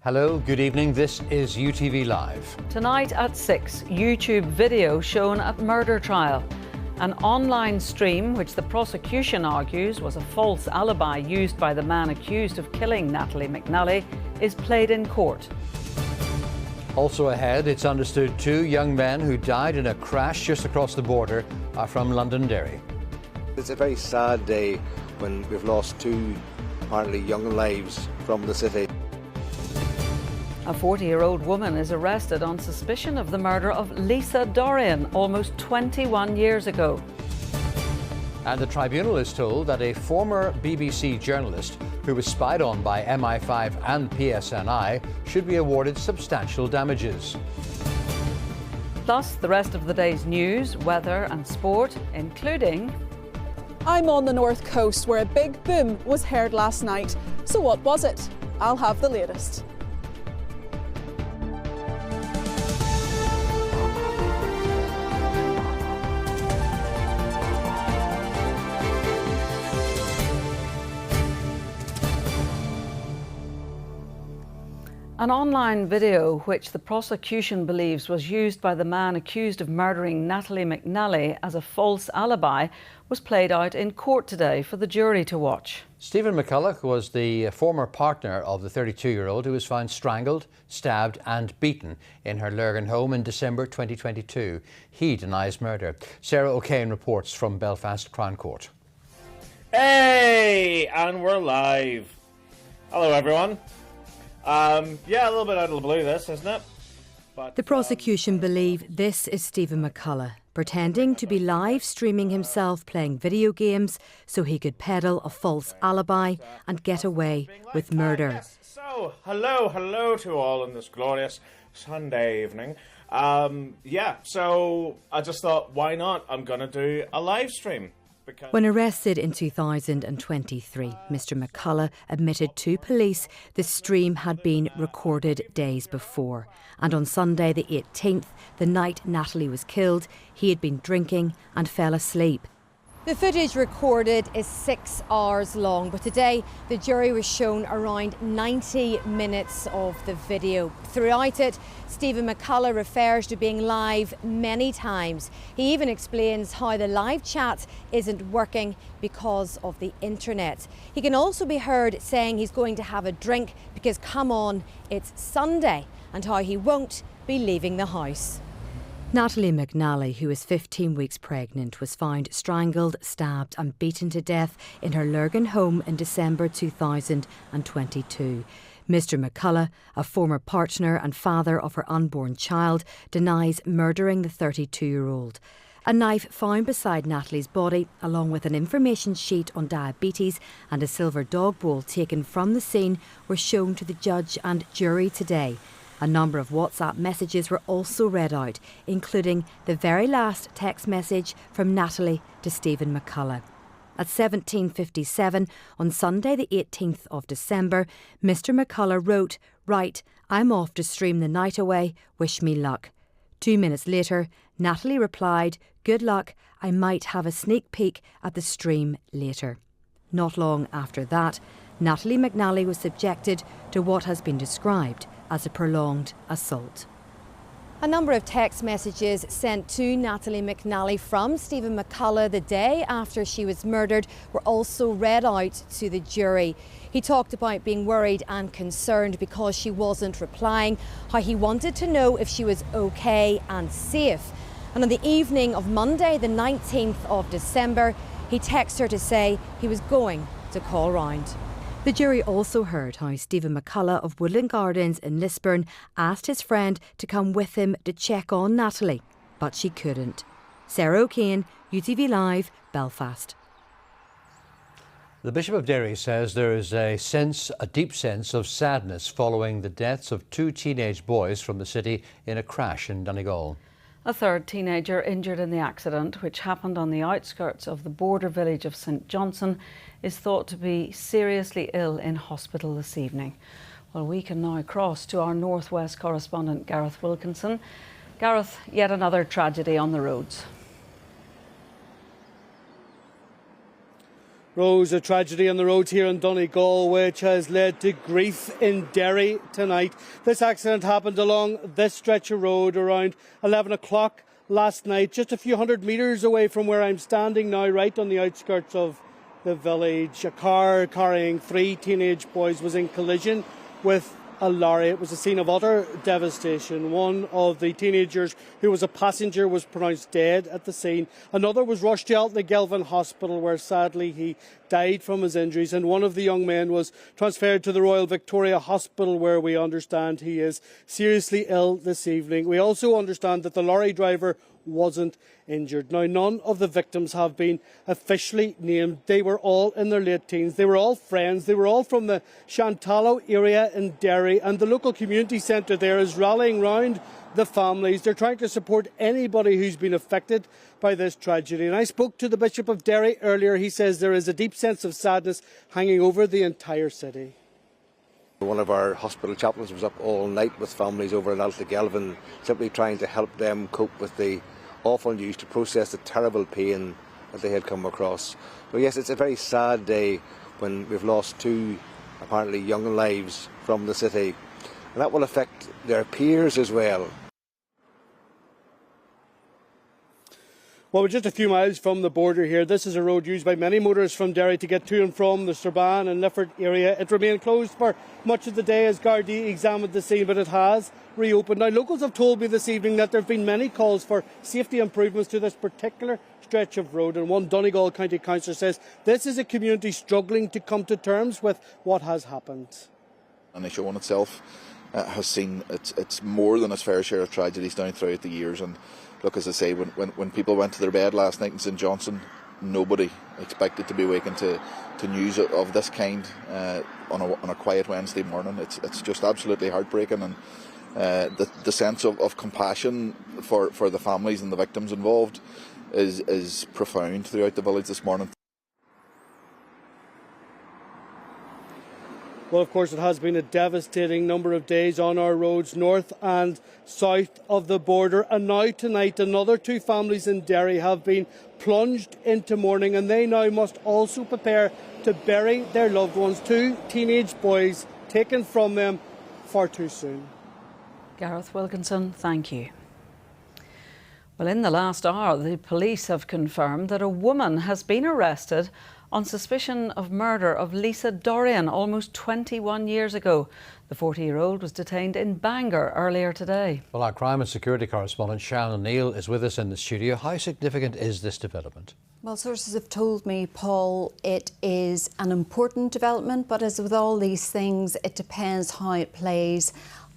Hello, good evening. This is UTV Live. Tonight at 6, YouTube video shown at murder trial. An online stream, which the prosecution argues was a false alibi used by the man accused of killing Natalie McNally, is played in court. Also ahead, it's understood 2 young men who died in a crash just across the border are from Londonderry. It's a very sad day when we've lost 2 apparently young lives from the city. A 40-year-old woman is arrested on suspicion of the murder of Lisa Dorian almost 21 years ago. And the tribunal is told that a former BBC journalist who was spied on by MI5 and PSNI should be awarded substantial damages. Plus, the rest of the day's news, weather and sport, including... I'm on the north coast where a big boom was heard last night. So what was it? I'll have the latest. An online video, which the prosecution believes was used by the man accused of murdering Natalie McNally as a false alibi, was played out in court today for the jury to watch. Stephen McCulloch was the former partner of the 32-year-old who was found strangled, stabbed and beaten in her Lurgan home in December 2022. He denies murder. Sarah O'Kane reports from Belfast Crown Court. Hey, and we're live. Hello, everyone. Yeah, a little bit out of the blue, this, isn't it? But, the prosecution believe this is Stephen McCulloch, pretending to be live streaming himself playing video games so he could peddle a false alibi and get away with murder. Yes. So, hello to all on this glorious Sunday evening. So I just thought, why not? I'm going to do a live stream. When arrested in 2023, Mr McCulloch admitted to police the stream had been recorded days before. And on Sunday the 18th, the night Natalie was killed, he had been drinking and fell asleep. The footage recorded is 6 hours long, but today the jury was shown around 90 minutes of the video. Throughout it, Stephen McCulloch refers to being live many times. He even explains how the live chat isn't working because of the internet. He can also be heard saying he's going to have a drink because, come on, it's Sunday, and how he won't be leaving the house. Natalie McNally, who is 15 weeks pregnant, was found strangled, stabbed and beaten to death in her Lurgan home in December 2022. Mr McCulloch, a former partner and father of her unborn child, denies murdering the 32-year-old. A knife found beside Natalie's body, along with an information sheet on diabetes and a silver dog bowl taken from the scene, were shown to the judge and jury today. A number of WhatsApp messages were also read out, including the very last text message from Natalie to Stephen McCulloch. At 17:57 on Sunday the 18th of December, Mr McCulloch wrote, "Right, I'm off to stream the night away, wish me luck." 2 minutes later, Natalie replied, "Good luck, I might have a sneak peek at the stream later." Not long after that, Natalie McNally was subjected to what has been described as a prolonged assault. A number of text messages sent to Natalie McNally from Stephen McCulloch the day after she was murdered were also read out to the jury. He talked about being worried and concerned because she wasn't replying, how he wanted to know if she was okay and safe. And on the evening of Monday, the 19th of December, he texted her to say he was going to call round. The jury also heard how Stephen McCulloch of Woodland Gardens in Lisburn asked his friend to come with him to check on Natalie, but she couldn't. Sarah O'Kane, UTV Live, Belfast. The Bishop of Derry says there is a deep sense of sadness following the deaths of 2 teenage boys from the city in a crash in Donegal. A third teenager injured in the accident, which happened on the outskirts of the border village of St Johnson, is thought to be seriously ill in hospital this evening. Well, we can now cross to our northwest correspondent Gareth Wilkinson. Gareth, yet another tragedy on the roads. Rose, a tragedy on the roads here in Donegal which has led to grief in Derry tonight. This accident happened along this stretch of road around 11 o'clock last night, just a few hundred metres away from where I'm standing now, right on the outskirts of the village. A car carrying 3 teenage boys was in collision with a lorry. It was a scene of utter devastation. One of the teenagers who was a passenger was pronounced dead at the scene. Another was rushed to Donegal Hospital where sadly he died from his injuries, and one of the young men was transferred to the Royal Victoria Hospital where we understand he is seriously ill this evening. We also understand that the lorry driver wasn't injured. Now, none of the victims have been officially named. They were all in their late teens. They were all friends. They were all from the Shantallow area in Derry, and the local community centre there is rallying round the families. They're trying to support anybody who's been affected by this tragedy. And I spoke to the Bishop of Derry earlier. He says there is a deep sense of sadness hanging over the entire city. One of our hospital chaplains was up all night with families over in Donegal, simply trying to help them cope with the awful news, to process the terrible pain that they had come across. So yes, it's a very sad day when we've lost 2 apparently young lives from the city, and that will affect their peers as well. Well, we're just a few miles from the border here. This is a road used by many motorists from Derry to get to and from the Strabane and Lifford area. It remained closed for much of the day as Gardaí examined the scene, but it has reopened. Now, locals have told me this evening that there have been many calls for safety improvements to this particular stretch of road, and one Donegal County Councillor says this is a community struggling to come to terms with what has happened. And the show in itself has seen it's more than its fair share of tragedies down throughout the years. And look, as I say, when people went to their bed last night in St Johnson, nobody expected to be awakened to news of this kind on a quiet Wednesday morning. It's just absolutely heartbreaking, and the sense of compassion for the families and the victims involved is profound throughout the village this morning. Well, of course, it has been a devastating number of days on our roads north and south of the border. And now tonight, another 2 families in Derry have been plunged into mourning, and they now must also prepare to bury their loved ones. 2 teenage boys taken from them far too soon. Gareth Wilkinson, thank you. Well, in the last hour, the police have confirmed that a woman has been arrested on suspicion of murder of Lisa Dorian almost 21 years ago. The 40-year-old was detained in Bangor earlier today. Well, our crime and security correspondent Sharon O'Neill is with us in the studio. How significant is this development? Well, sources have told me, Paul, it is an important development, but as with all these things, it depends how it plays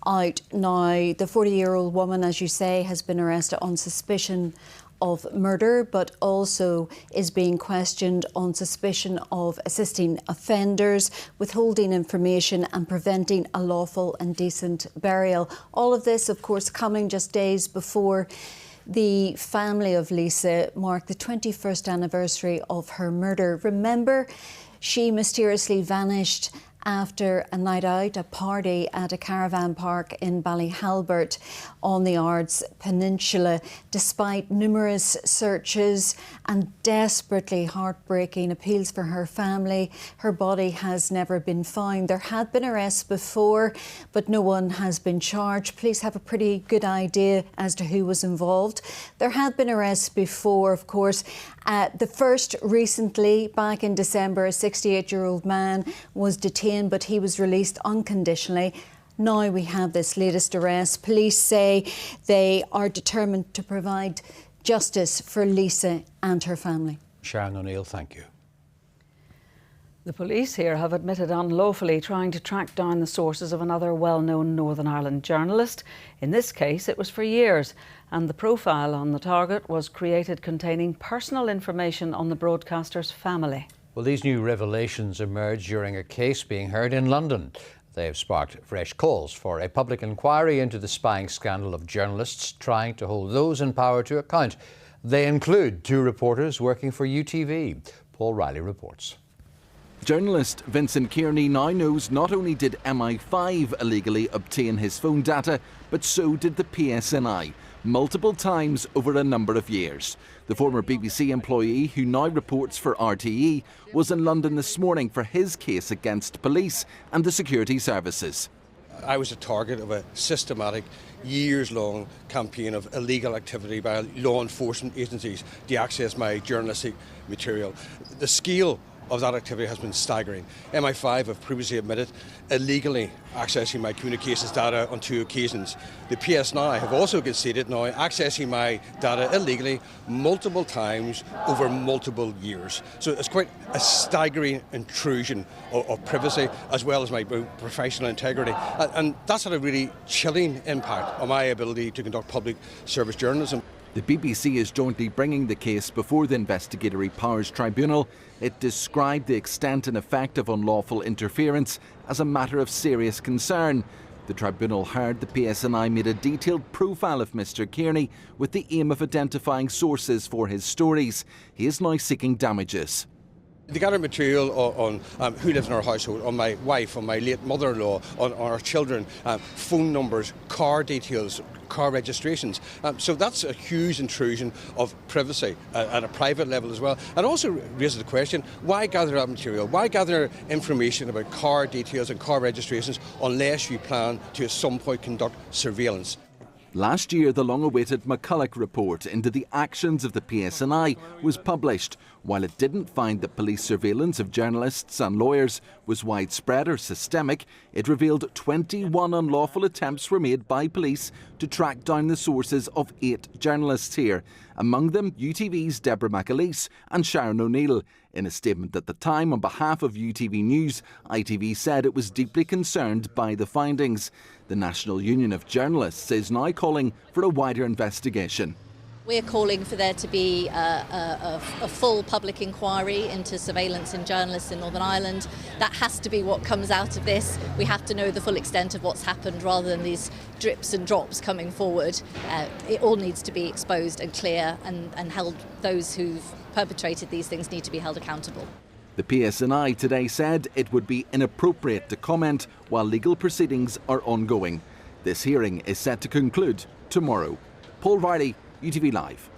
out. Now, the 40-year-old woman, as you say, has been arrested on suspicion of murder, but also is being questioned on suspicion of assisting offenders, withholding information and preventing a lawful and decent burial. All of this, of course, coming just days before the family of Lisa marked the 21st anniversary of her murder. Remember, she mysteriously vanished after a night out, a party at a caravan park in Ballyhalbert on the Ards Peninsula. Despite numerous searches and desperately heartbreaking appeals for her family, her body has never been found. There had been arrests before, but no one has been charged. Police have a pretty good idea as to who was involved. There had been arrests before, of course. The first recently, back in December, a 68-year-old man was detained, but he was released unconditionally. Now we have this latest arrest. Police say they are determined to provide justice for Lisa and her family. Sharon O'Neill, thank you. The police here have admitted unlawfully trying to track down the sources of another well-known Northern Ireland journalist. In this case, it was for years, and the profile on the target was created containing personal information on the broadcaster's family. Well, these new revelations emerged during a case being heard in London. They have sparked fresh calls for a public inquiry into the spying scandal of journalists trying to hold those in power to account. They include 2 reporters working for UTV. Paul Riley reports. Journalist Vincent Kearney now knows not only did MI5 illegally obtain his phone data, but so did the PSNI. multiple times over a number of years. The former BBC employee, who now reports for RTE, was in London this morning for his case against police and the security services. I was a target of a systematic, years-long campaign of illegal activity by law enforcement agencies to access my journalistic material. The scale of that activity has been staggering. MI5 have previously admitted illegally accessing my communications data on 2 occasions. The PSNI have also conceded now accessing my data illegally multiple times over multiple years. So it's quite a staggering intrusion of privacy as well as my professional integrity. And that's had a really chilling impact on my ability to conduct public service journalism. The BBC is jointly bringing the case before the Investigatory Powers Tribunal. It described the extent and effect of unlawful interference as a matter of serious concern. The tribunal heard the PSNI made a detailed profile of Mr Kearney with the aim of identifying sources for his stories. He is now seeking damages. They gathered material on who lives in our household, on my wife, on my late mother-in-law, on our children, phone numbers, car details, car registrations. So that's a huge intrusion of privacy at a private level as well. And also raises the question, why gather that material? Why gather information about car details and car registrations unless you plan to at some point conduct surveillance? Last year, the long-awaited McCulloch report into the actions of the PSNI was published. While it didn't find that police surveillance of journalists and lawyers was widespread or systemic, it revealed 21 unlawful attempts were made by police to track down the sources of 8 journalists here, among them UTV's Deborah McAleese and Sharon O'Neill. In a statement at the time on behalf of UTV News, ITV said it was deeply concerned by the findings. The National Union of Journalists is now calling for a wider investigation. We're calling for there to be a full public inquiry into surveillance in journalists in Northern Ireland. That has to be what comes out of this. We have to know the full extent of what's happened rather than these drips and drops coming forward. It all needs to be exposed and clear, and held. Those who've perpetrated these things need to be held accountable. The PSNI today said it would be inappropriate to comment while legal proceedings are ongoing. This hearing is set to conclude tomorrow. Paul Riley, UTV Live.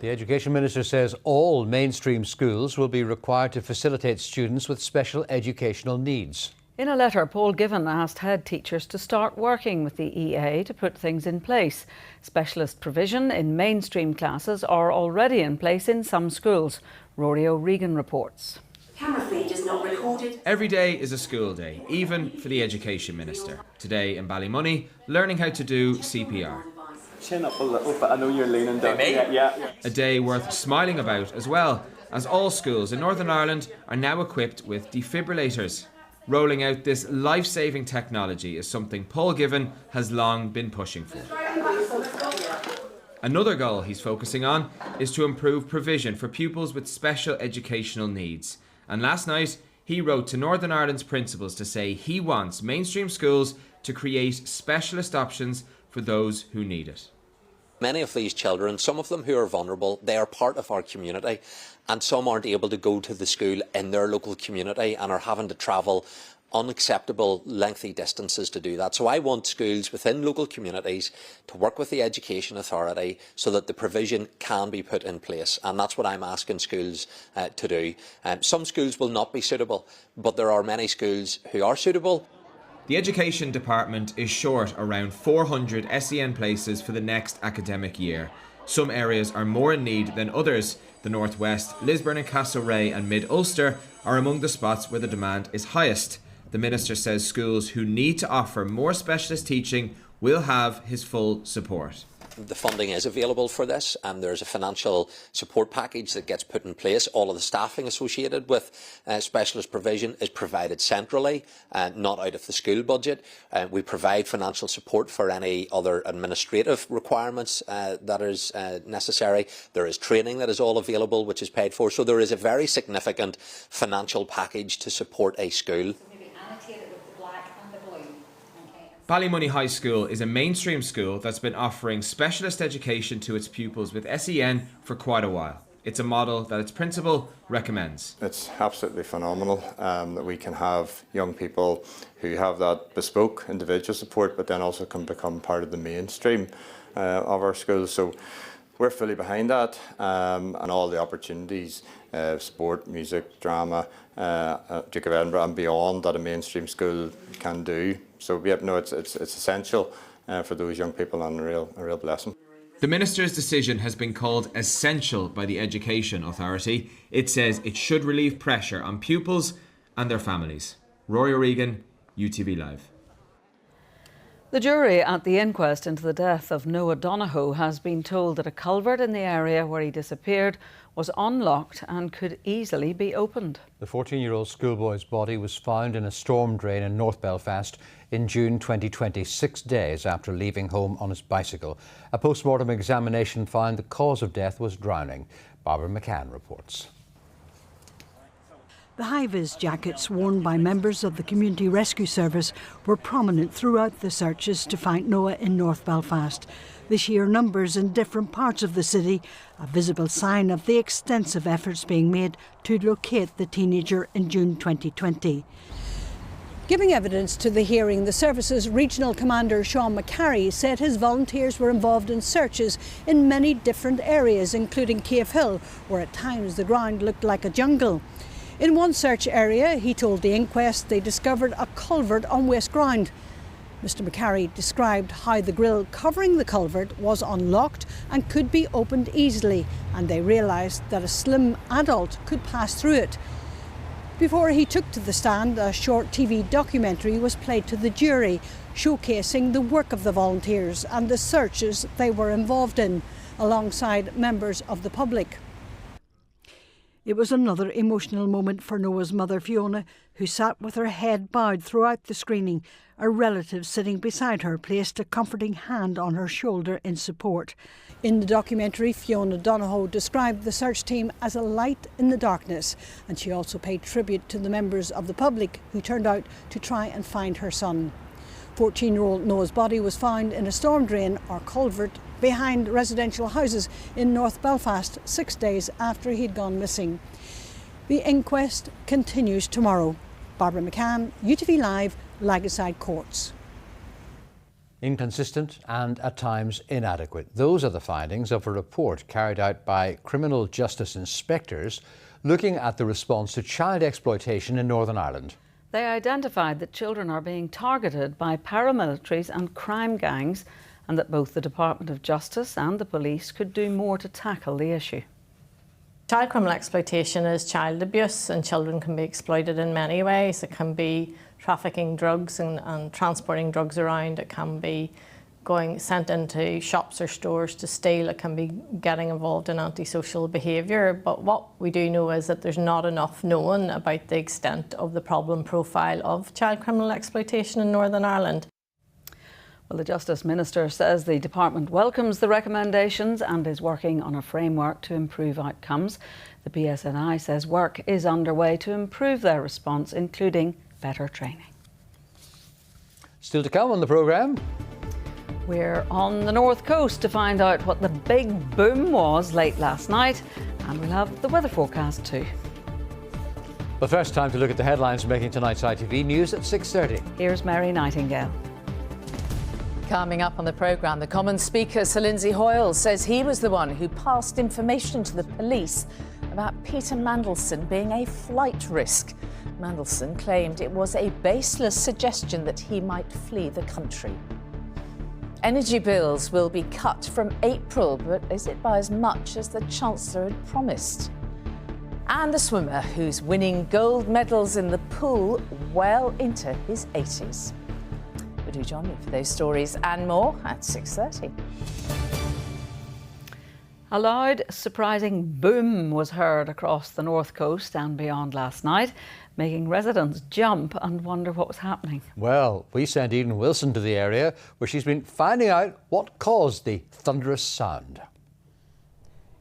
The Education Minister says all mainstream schools will be required to facilitate students with special educational needs. In a letter, Paul Given asked head teachers to start working with the EA to put things in place. Specialist provision in mainstream classes are already in place in some schools. Rory O'Regan reports. Camera feed is not recorded. Every day is a school day, even for the Education Minister. Today in Ballymoney, learning how to do CPR. Chin up a little bit, I know you're leaning down. Yeah. A day worth smiling about as well, as all schools in Northern Ireland are now equipped with defibrillators. Rolling out this life-saving technology is something Paul Given has long been pushing for. Another goal he's focusing on is to improve provision for pupils with special educational needs. And last night, he wrote to Northern Ireland's principals to say he wants mainstream schools to create specialist options for those who need it. Many of these children, some of them who are vulnerable, they are part of our community, and some aren't able to go to the school in their local community and are having to travel unacceptable lengthy distances to do that. So I want schools within local communities to work with the Education Authority so that the provision can be put in place, and that's what I'm asking schools to do. Some schools will not be suitable, but there are many schools who are suitable. The Education Department is short around 400 SEN places for the next academic year. Some areas are more in need than others. The North West, Lisburn and Castlereagh and Mid-Ulster are among the spots where the demand is highest. The Minister says schools who need to offer more specialist teaching will have his full support. The funding is available for this, and there's a financial support package that gets put in place. All of the staffing associated with specialist provision is provided centrally, not out of the school budget. We provide financial support for any other administrative requirements that is necessary. There is training that is all available, which is paid for. So there is a very significant financial package to support a school. Ballymoney High School is a mainstream school that's been offering specialist education to its pupils with SEN for quite a while. It's a model that its principal recommends. It's absolutely phenomenal that we can have young people who have that bespoke individual support but then also can become part of the mainstream. of our schools. So we're fully behind that, and all the opportunities, sport, music, drama, Duke of Edinburgh and beyond that a mainstream school can do. So it's essential for those young people and a real blessing. The Minister's decision has been called essential by the Education Authority. It says it should relieve pressure on pupils and their families. Rory O'Regan, UTV Live. The jury at the inquest into the death of Noah Donohoe has been told that a culvert in the area where he disappeared was unlocked and could easily be opened. The 14-year-old schoolboy's body was found in a storm drain in North Belfast in June 2020, 6 days after leaving home on his bicycle. A post-mortem examination found the cause of death was drowning. Barbara McCann reports. The high-vis jackets worn by members of the Community Rescue Service were prominent throughout the searches to find Noah in North Belfast. The sheer numbers in different parts of the city, a visible sign of the extensive efforts being made to locate the teenager in June 2020. Giving evidence to the hearing, the service's regional commander Sean McCarry said his volunteers were involved in searches in many different areas, including Cave Hill, where at times the ground looked like a jungle. In one search area, he told the inquest, they discovered a culvert on waste ground. Mr McCarry described how the grille covering the culvert was unlocked and could be opened easily, and they realised that a slim adult could pass through it. Before he took to the stand, a short TV documentary was played to the jury, showcasing the work of the volunteers and the searches they were involved in, alongside members of the public. It was another emotional moment for Noah's mother, Fiona, who sat with her head bowed throughout the screening. A relative sitting beside her placed a comforting hand on her shoulder in support. In the documentary, Noah Donohoe described the search team as a light in the darkness, and she also paid tribute to the members of the public who turned out to try and find her son. 14-year-old Noah's body was found in a storm drain or culvert behind residential houses in North Belfast 6 days after he'd gone missing. The inquest continues tomorrow. Barbara McCann, UTV Live, Lagaside Courts. Inconsistent and at times inadequate. Those are the findings of a report carried out by criminal justice inspectors looking at the response to child exploitation in Northern Ireland. They identified that children are being targeted by paramilitaries and crime gangs, and that both the Department of Justice and the police could do more to tackle the issue. Child criminal exploitation is child abuse, and children can be exploited in many ways. It can be trafficking drugs and transporting drugs around. It can be sent into shops or stores to steal. It can be getting involved in antisocial behaviour. But what we do know is that there's not enough known about the extent of the problem profile of child criminal exploitation in Northern Ireland. Well, the Justice Minister says the department welcomes the recommendations and is working on a framework to improve outcomes. The PSNI says work is underway to improve their response, including better training. Still to come on the programme. We're on the North Coast to find out what the big boom was late last night, and we'll have the weather forecast too. But first, time to look at the headlines making tonight's ITV News at 6:30. Here's Mary Nightingale. Coming up on the programme, the Commons Speaker, Sir Lindsay Hoyle, says he was the one who passed information to the police about Peter Mandelson being a flight risk. Mandelson claimed it was a baseless suggestion that he might flee the country. Energy bills will be cut from April, but is it by as much as the Chancellor had promised? And the swimmer who's winning gold medals in the pool well into his 80s. Do join me for those stories and more at 6:30. A loud, surprising boom was heard across the North Coast and beyond last night, making residents jump and wonder what was happening. Well, we sent Eden Wilson to the area where she's been finding out what caused the thunderous sound.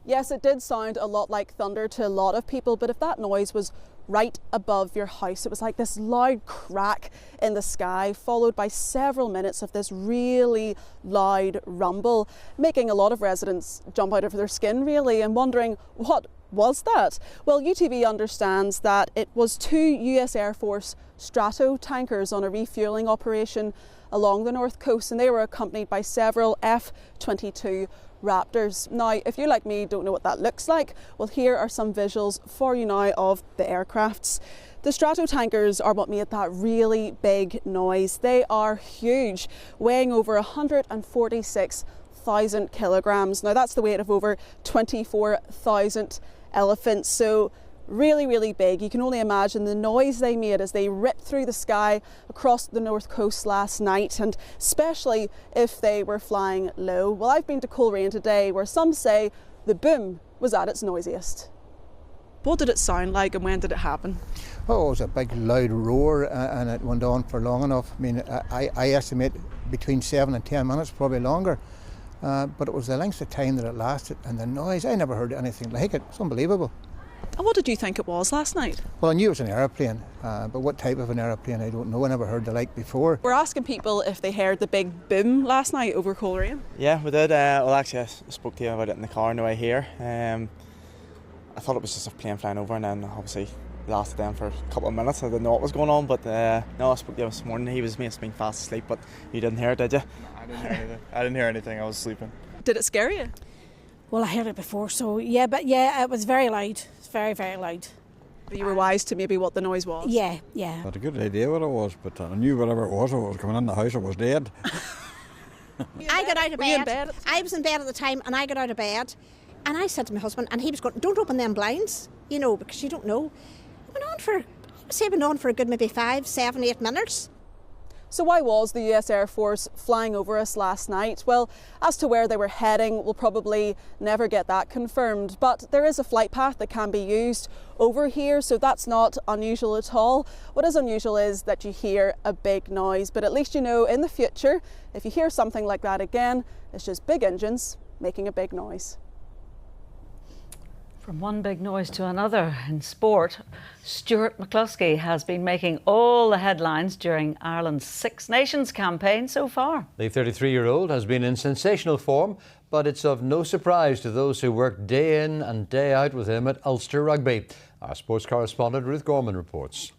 Yes, it did sound a lot like thunder to a lot of people, but if that noise was right above your house, it was like this loud crack in the sky, followed by several minutes of this really loud rumble, making a lot of residents jump out of their skin really and wondering what was that? Well, UTV understands that it was 2 US Air Force Strato tankers on a refuelling operation along the north coast, and they were accompanied by several F-22 Raptors. Now, if you like me don't know what that looks like, well, here are some visuals for you now of the aircrafts. The Strato tankers are what made that really big noise. They are huge, weighing over 146,000 kilograms. Now, that's the weight of over 24,000 elephants. So really, really big. You can only imagine the noise they made as they ripped through the sky across the north coast last night, and especially if they were flying low. Well, I've been to Coleraine today, where some say the boom was at its noisiest. What did it sound like and when did it happen? Oh, it was a big loud roar, and it went on for long enough. I mean, I estimate between 7 and 10 minutes, probably longer. But it was the length of time that it lasted, and the noise, I never heard anything like it. It's unbelievable. And what did you think it was last night? Well, I knew it was an aeroplane, but what type of an aeroplane, I don't know. I never heard the like before. We're asking people if they heard the big boom last night over Coleraine. Yeah, we did. Well, actually, I spoke to you about it in the car on the way here. I thought it was just a plane flying over, and then obviously lasted then for a couple of minutes. I didn't know what was going on, but no, I spoke to him this morning. He was meant to be fast asleep, but you didn't hear it, did you? I didn't hear anything. I didn't hear anything. I was sleeping. Did it scare you? Well, I heard it before, so yeah, but yeah, it was very loud. It's very, very loud. But you were wise to maybe what the noise was? Yeah. I had a good idea what it was, but I knew whatever it was coming in the house, it was dead. I got out of Were you in bed? I was in bed at the time, and I got out of bed, and I said to my husband, and he was going, "Don't open them blinds, you know, because you don't know." It went on for a good maybe 5, 7, 8 minutes. So why was the US Air Force flying over us last night? Well, as to where they were heading, we'll probably never get that confirmed. But there is a flight path that can be used over here, so that's not unusual at all. What is unusual is that you hear a big noise, but at least you know in the future, if you hear something like that again, it's just big engines making a big noise. From one big noise to another in sport, Stuart McCluskey has been making all the headlines during Ireland's Six Nations campaign so far. The 33-year-old has been in sensational form, but it's of no surprise to those who work day in and day out with him at Ulster Rugby. Our sports correspondent Ruth Gorman reports.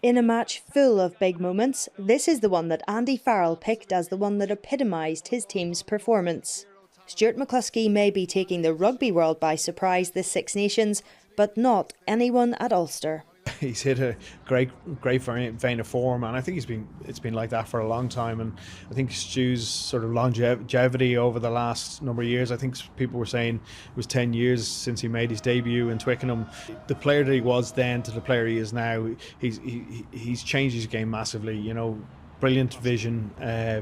In a match full of big moments, this is the one that Andy Farrell picked as the one that epitomised his team's performance. Stuart McCluskey may be taking the rugby world by surprise this Six Nations, but not anyone at Ulster. He's hit a great vein of form, and I think it's been like that for a long time. And I think Stu's sort of longevity over the last number of years, I think people were saying it was 10 years since he made his debut in Twickenham. The player that he was then to the player he is now, he's changed his game massively. You know, brilliant vision,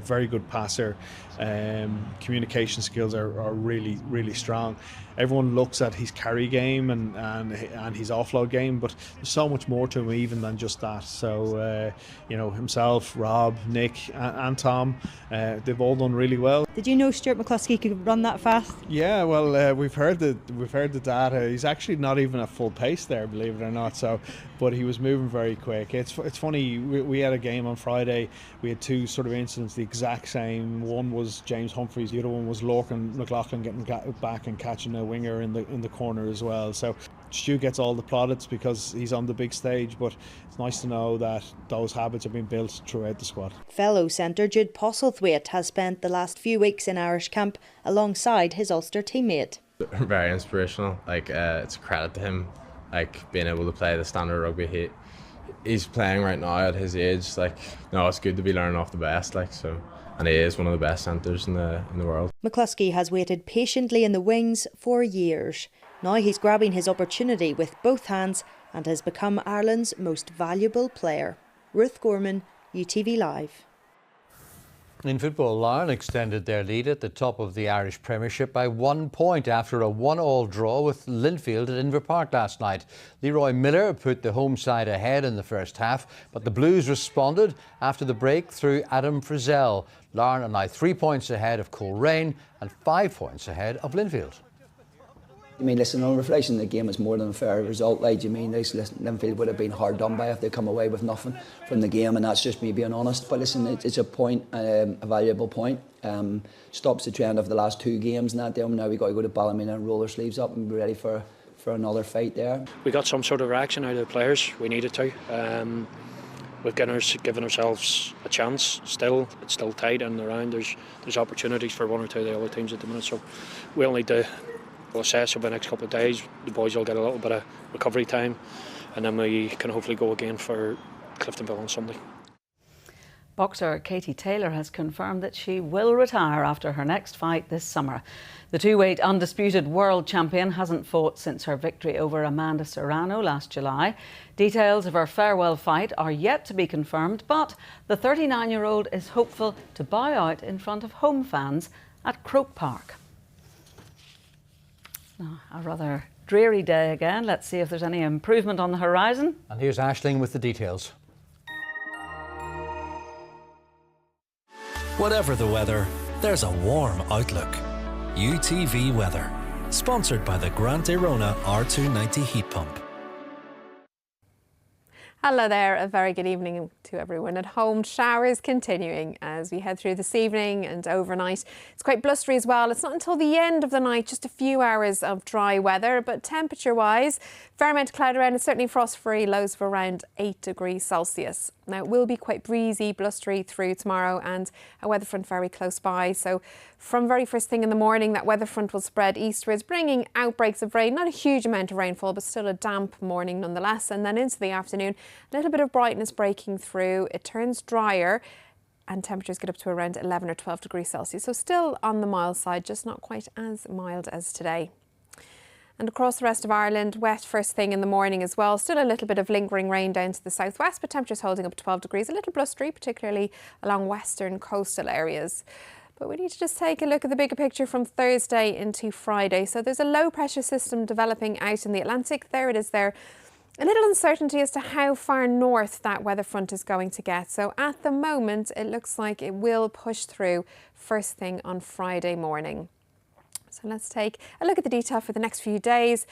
very good passer. Communication skills are really, really strong. Everyone looks at his carry game and his offload game, but there's so much more to him even than just that. So, you know, himself, Rob, Nick and Tom, they've all done really well. Did you know Stuart McCluskey could run that fast? Yeah, well, we've heard the data. He's actually not even at full pace there, believe it or not. So, but he was moving very quick. It's funny. We had a game on Friday. We had two sort of incidents, the exact same. One was James Humphreys. The other one was Lorcan McLaughlin getting back and catching a winger in the corner as well. So Stu gets all the plaudits because he's on the big stage, but it's nice to know that those habits have been built throughout the squad. Fellow centre Jude Postlethwaite has spent the last few weeks in Irish camp alongside his Ulster teammate. Very inspirational. It's a credit to him, being able to play the standard rugby he's playing right now at his age. It's good to be learning off the best. And he is one of the best centres in the world. McCluskey has waited patiently in the wings for years. Now he's grabbing his opportunity with both hands and has become Ireland's most valuable player. Ruth Gorman, UTV Live. In football, Larne extended their lead at the top of the Irish Premiership by 1 point after a 1-1 draw with Linfield at Inver Park last night. Leroy Miller put the home side ahead in the first half, but the Blues responded after the break through Adam Frizzell. Larne are now 3 points ahead of Coleraine and 5 points ahead of Linfield. I mean, listen, on reflection, the game is more than a fair result. Like, you mean, Linfield would have been hard done by if they come away with nothing from the game, and that's just me being honest. But listen, it's a point, a valuable point. Stops the trend of the last 2 games and that. Now we've got to go to Ballymena and roll our sleeves up and be ready for another fight there. We got some sort of reaction out of the players. We needed to. We've given ourselves a chance. Still, it's still tight and around. There's opportunities for 1 or 2 of the other teams at the minute. So we'll need to assess over the next couple of days. The boys will get a little bit of recovery time, and then we can hopefully go again for Cliftonville on Sunday. Boxer Katie Taylor has confirmed that she will retire after her next fight this summer. The 2-weight undisputed world champion hasn't fought since her victory over Amanda Serrano last July. Details of her farewell fight are yet to be confirmed, but the 39-year-old is hopeful to bow out in front of home fans at Croke Park. Now, a rather dreary day again. Let's see if there's any improvement on the horizon. And here's Aisling with the details. Whatever the weather, there's a warm outlook. UTV Weather, sponsored by the Grant Arona R290 heat pump. Hello there, a very good evening to everyone at home. Showers continuing as we head through this evening and overnight. It's quite blustery as well. It's not until the end of the night, just a few hours of dry weather, but temperature-wise, fair amount of cloud around. It's certainly frost-free, lows of around 8 degrees Celsius. Now, it will be quite breezy, blustery through tomorrow and a weather front very close by. So from very first thing in the morning, that weather front will spread eastwards, bringing outbreaks of rain. Not a huge amount of rainfall, but still a damp morning nonetheless. And then into the afternoon, a little bit of brightness breaking through. It turns drier and temperatures get up to around 11 or 12 degrees Celsius. So still on the mild side, just not quite as mild as today. And across the rest of Ireland, wet first thing in the morning as well. Still a little bit of lingering rain down to the southwest, but temperatures holding up to 12 degrees. A little blustery, particularly along western coastal areas. But we need to just take a look at the bigger picture from Thursday into Friday. So there's a low pressure system developing out in the Atlantic. There it is there. A little uncertainty as to how far north that weather front is going to get. So at the moment, it looks like it will push through first thing on Friday morning. So let's take a look at the detail for the next few days.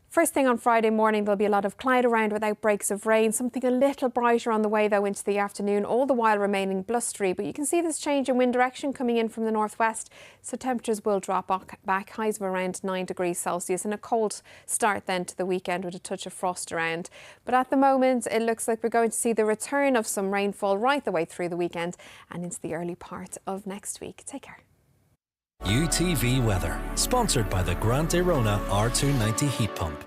First thing on Friday morning, there'll be a lot of cloud around with outbreaks of rain, something a little brighter on the way though into the afternoon, all the while remaining blustery. But you can see this change in wind direction coming in from the northwest, so temperatures will drop back, highs of around 9 degrees Celsius, and a cold start then to the weekend with a touch of frost around. But at the moment, it looks like we're going to see the return of some rainfall right the way through the weekend and into the early part of next week. Take care. UTV Weather, sponsored by the Grant Arona R290 heat pump.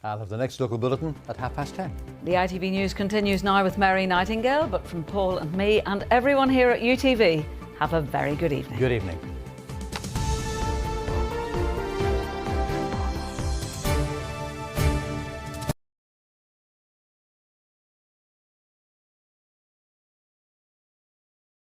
I'll have the next local bulletin at 10:30. The ITV News continues now with Mary Nightingale, but from Paul and me and everyone here at UTV, have a very good evening. Good evening.